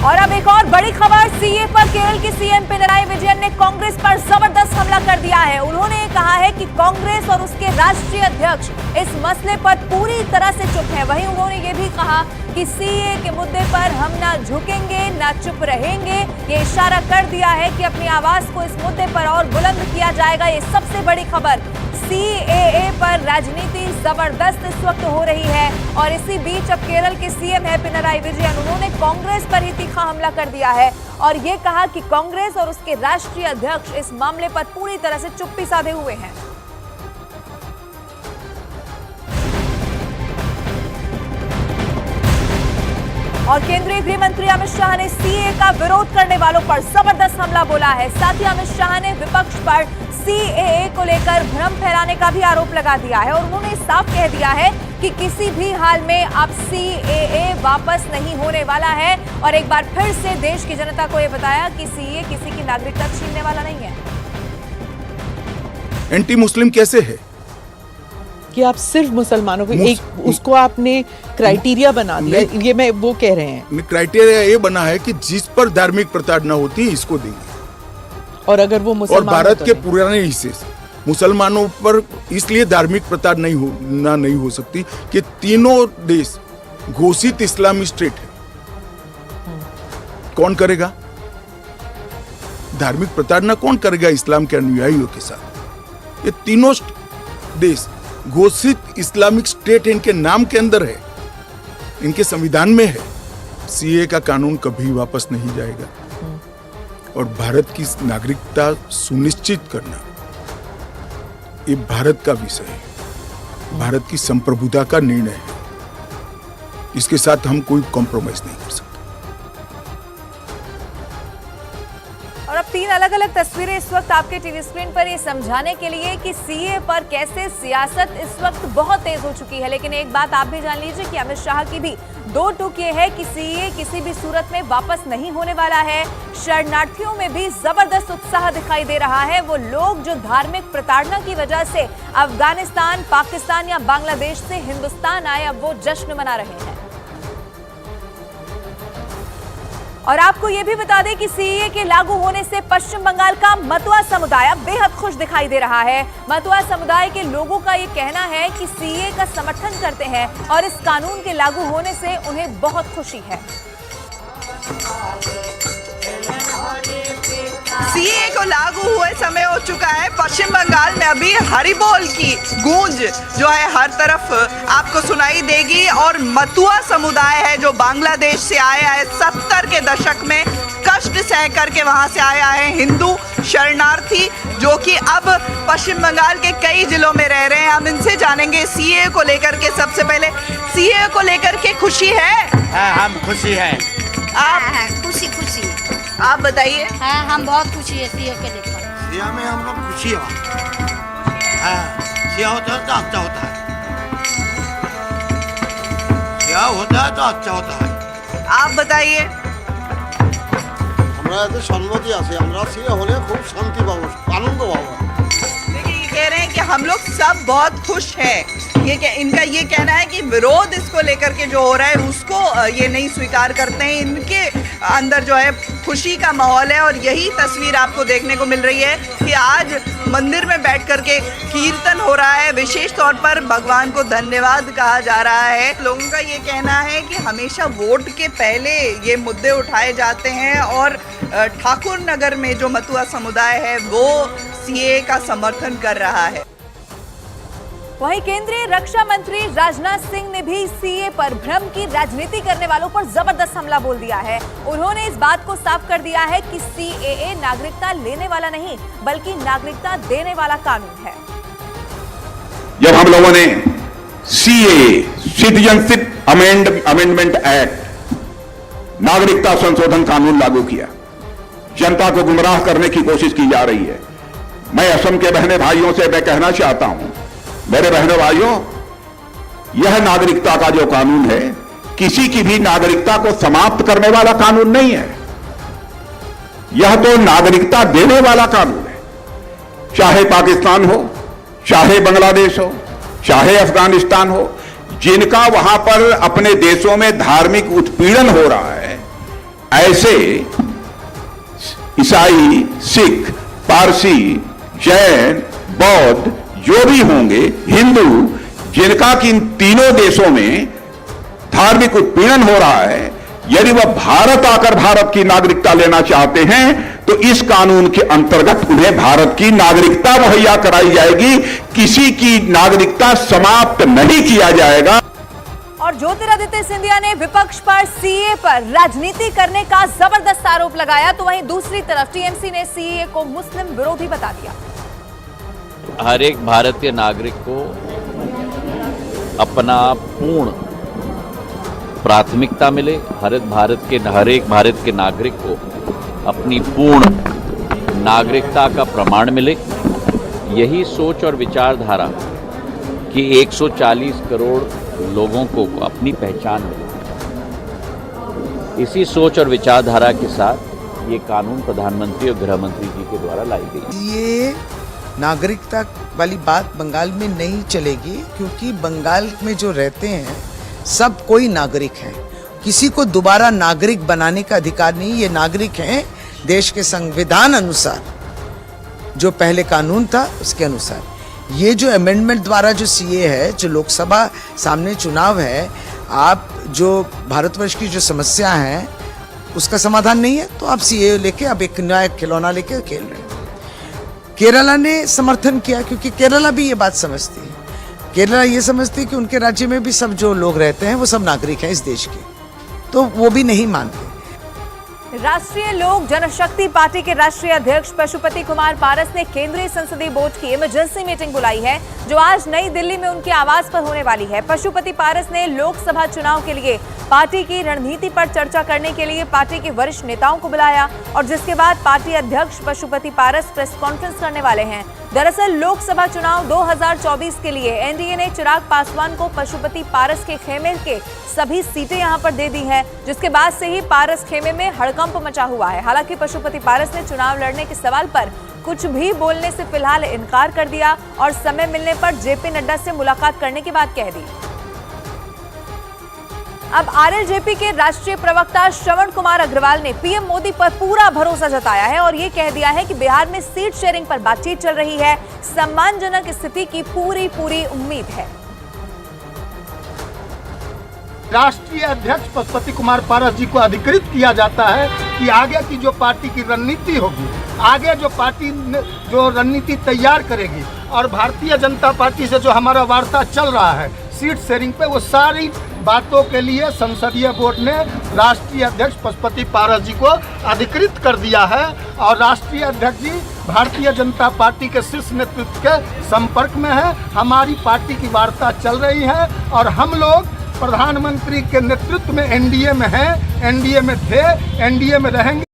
और अब एक और बड़ी खबर, सीए पर केरल के सीएम पिनराई विजयन ने कांग्रेस पर जबरदस्त हमला कर दिया है। उन्होंने कहा है कि कांग्रेस और उसके राष्ट्रीय अध्यक्ष इस मसले पर पूरी तरह से चुप है। वहीं उन्होंने ये भी कहा कि सीए के मुद्दे पर हम ना झुकेंगे ना चुप रहेंगे। ये इशारा कर दिया है कि अपनी आवाज को इस मुद्दे पर और बुलंद किया जाएगा। ये सबसे बड़ी खबर, सीएए पर राजनीति जबरदस्त इस वक्त हो रही है। और इसी बीच अब केरल के सीएम है पिनराई विजयन, उन्होंने कांग्रेस पर ही तीखा हमला कर दिया है और ये कहा कि कांग्रेस और उसके राष्ट्रीय अध्यक्ष इस मामले पर पूरी तरह से चुप्पी साधे हुए हैं। और केंद्रीय गृह मंत्री अमित शाह ने सीए का विरोध करने वालों पर जबरदस्त हमला बोला है। साथ ही अमित शाह ने विपक्ष पर सीएए को लेकर भ्रम फैलाने का भी आरोप लगा दिया है और उन्होंने साफ कह दिया है कि किसी भी हाल में अब सीएए वापस नहीं होने वाला है। और एक बार फिर से देश की जनता को यह बताया कि सीए किसी की नागरिकता छीनने वाला नहीं है। एंटी मुस्लिम कैसे है कि आप सिर्फ मुसलमानों को एक उसको आपने क्राइटेरिया बना दिया, ये मैं वो कह रहे हैं। क्राइटेरिया ये बना है कि जिस पर धार्मिक प्रताड़ना होती है इसको देंगे। और अगर वो मुसलमान, और भारत के पुराने हिस्से से मुसलमानों पर इसलिए धार्मिक प्रताड़ना नहीं हो सकती कि तीनों देश घोषित इस्लामी स्टेट है। कौन करेगा धार्मिक प्रताड़ना? कौन करेगा इस्लाम के अनुयायियों के साथ? ये तीनों देश घोषित इस्लामिक स्टेट इनके नाम के अंदर है, इनके संविधान में है। सीए का कानून कभी वापस नहीं जाएगा और भारत की नागरिकता सुनिश्चित करना ये भारत का विषय है, भारत की संप्रभुता का निर्णय है। इसके साथ हम कोई कॉम्प्रोमाइज नहीं कर सकते। और अब तीन अलग अलग तस्वीरें इस वक्त आपके टीवी स्क्रीन पर ये समझाने के लिए कि सीए पर कैसे सियासत इस वक्त बहुत तेज हो चुकी है। लेकिन एक बात आप भी जान लीजिए कि अमित शाह की भी दो टूक ये है कि सीए किसी भी सूरत में वापस नहीं होने वाला है। शरणार्थियों में भी जबरदस्त उत्साह दिखाई दे रहा है। वो लोग जो धार्मिक प्रताड़ना की वजह से अफगानिस्तान, पाकिस्तान या बांग्लादेश से हिंदुस्तान आए, अब वो जश्न मना रहे हैं। और आपको यह भी बता दें कि सीए के लागू होने से पश्चिम बंगाल का मतुआ समुदाय बेहद खुश दिखाई दे रहा है। मतुआ समुदाय के लोगों का यह कहना है कि सीए का समर्थन करते हैं और इस कानून के लागू होने से उन्हें बहुत खुशी है। सीए को लागू हुए समय हो चुका है। पश्चिम बंगाल में अभी हरिबोल की गूंज जो है हर तरफ आपको सुनाई देगी। और मतुआ समुदाय है जो बांग्लादेश से आया है, 70 के दशक में कष्ट सह करके वहां से आया है, हिंदू शरणार्थी जो कि अब पश्चिम बंगाल के कई जिलों में रह रहे हैं। हम इनसे जानेंगे सीए को लेकर के। सबसे पहले सीए को लेकर के खुशी है? हम खुशी है। आप? खुशी आप बताइए। हाँ, हम बहुत खुशी है सीए के लेकर। सीए में हम लोग खुशी हो। सीए होता है तो अच्छा होता है। सीए होता है तो अच्छा होता है। आप बताइए। আমরা এতে সম্মতি আছে, আমরা সিএ হলে খুব শান্তি পাবো, আনন্দ পাবো। देखिए ये कह रहे हैं कि हम लोग सब बहुत खुश हैं। इनका ये कहना है कि विरोध इसको लेकर के जो हो रहा है उसको ये नहीं स्वीकार करते हैं। इनके अंदर जो है खुशी का माहौल है। और यही तस्वीर आपको देखने को मिल रही है कि आज मंदिर में बैठ करके कीर्तन हो रहा है। विशेष तौर पर भगवान को धन्यवाद कहा जा रहा है। लोगों का ये कहना है कि हमेशा वोट के पहले ये मुद्दे उठाए जाते हैं। और ठाकुर नगर में जो मतुआ समुदाय है वो सीए का समर्थन कर रहा है। वहीं केंद्रीय रक्षा मंत्री राजनाथ सिंह ने भी सीए पर भ्रम की राजनीति करने वालों पर जबरदस्त हमला बोल दिया है। उन्होंने इस बात को साफ कर दिया है कि सीएए नागरिकता लेने वाला नहीं बल्कि नागरिकता देने वाला कानून है। जब हम लोगों ने सीए सिटीजनशिप अमेंडमेंट एक्ट नागरिकता संशोधन कानून लागू किया, जनता को गुमराह करने की कोशिश की जा रही है। मैं असम के बहने भाइयों से मैं कहना चाहता हूं, मेरे बहनों भाइयों, यह नागरिकता का जो कानून है किसी की भी नागरिकता को समाप्त करने वाला कानून नहीं है। यह तो नागरिकता देने वाला कानून है। चाहे पाकिस्तान हो, चाहे बांग्लादेश हो, चाहे अफगानिस्तान हो, जिनका वहां पर अपने देशों में धार्मिक उत्पीड़न हो रहा है, ऐसे ईसाई, सिख, पारसी, जैन, बौद्ध जो भी होंगे, हिंदू, जिनका कि इन तीनों देशों में धार्मिक उत्पीड़न हो रहा है, यदि वह भारत आकर भारत की नागरिकता लेना चाहते हैं तो इस कानून के अंतर्गत उन्हें भारत की नागरिकता मुहैया कराई जाएगी। किसी की नागरिकता समाप्त नहीं किया जाएगा। और ज्योतिरादित्य सिंधिया ने विपक्ष पर सीए पर राजनीति करने का जबरदस्त आरोप लगाया, तो वहीं दूसरी तरफ टीएमसी ने सीए को मुस्लिम विरोधी बता दिया। हर एक भारतीय नागरिक को अपना पूर्ण प्राथमिकता मिले, हर एक भारत के नागरिक को अपनी पूर्ण नागरिकता का प्रमाण मिले। यही सोच और विचारधारा कि 140 करोड़ लोगों को अपनी पहचान मिले, इसी सोच और विचारधारा के साथ ये कानून प्रधानमंत्री और गृह मंत्री जी के द्वारा लाई गई। ये नागरिकता वाली बात बंगाल में नहीं चलेगी, क्योंकि बंगाल में जो रहते हैं सब कोई नागरिक है। किसी को दोबारा नागरिक बनाने का अधिकार नहीं। ये नागरिक हैं देश के संविधान अनुसार, जो पहले कानून था उसके अनुसार। ये जो अमेंडमेंट द्वारा जो सीए है, जो लोकसभा सामने चुनाव है, आप जो भारतवर्ष की जो समस्या है उसका समाधान नहीं है, तो आप सीए लेके अब एक नया खिलौना लेके खेल रहे हैं। केरला ने समर्थन किया, क्योंकि केरला भी ये बात समझती है। केरला ये समझती है कि उनके राज्य में भी सब जो लोग रहते हैं वो सब नागरिक हैं इस देश के, तो वो भी नहीं मानते। राष्ट्रीय लोक जनशक्ति पार्टी के राष्ट्रीय अध्यक्ष पशुपति कुमार पारस ने केंद्रीय संसदीय बोर्ड की इमरजेंसी मीटिंग बुलाई है, जो आज नई दिल्ली में उनके आवास पर होने वाली है। पशुपति पारस ने लोकसभा चुनाव के लिए पार्टी की रणनीति पर चर्चा करने के लिए पार्टी के वरिष्ठ नेताओं को बुलाया, और जिसके बाद पार्टी अध्यक्ष पशुपति पारस प्रेस कॉन्फ्रेंस करने वाले हैं। दरअसल लोकसभा चुनाव 2024 के लिए एनडीए ने चिराग पासवान को पशुपति पारस के खेमे के सभी सीटें यहां पर दे दी है, जिसके बाद से ही पारस खेमे में हड़कंप मचा हुआ है। हालांकि पशुपति पारस ने चुनाव लड़ने के सवाल पर कुछ भी बोलने से फिलहाल इनकार कर दिया और समय मिलने पर जेपी नड्डा से मुलाकात करने की बात कह दी। अब आरएलजेपी के राष्ट्रीय प्रवक्ता श्रवण कुमार अग्रवाल ने पीएम मोदी पर पूरा भरोसा जताया है और ये कह दिया है कि बिहार में सीट शेयरिंग पर बातचीत चल रही है, सम्मानजनक स्थिति की पूरी उम्मीद है। राष्ट्रीय अध्यक्ष पशुपति कुमार पारस जी को अधिकृत किया जाता है कि आगे की जो पार्टी की रणनीति होगी, आगे जो पार्टी जो रणनीति तैयार करेगी, और भारतीय जनता पार्टी से जो हमारा वार्ता चल रहा है सीट शेयरिंग पे, वो सारी बातों के लिए संसदीय बोर्ड ने राष्ट्रीय अध्यक्ष पशुपति पारस जी को अधिकृत कर दिया है। और राष्ट्रीय अध्यक्ष जी भारतीय जनता पार्टी के शीर्ष नेतृत्व के संपर्क में है। हमारी पार्टी की वार्ता चल रही है और हम लोग प्रधानमंत्री के नेतृत्व में एनडीए में हैं, एनडीए में थे, एनडीए में रहेंगे।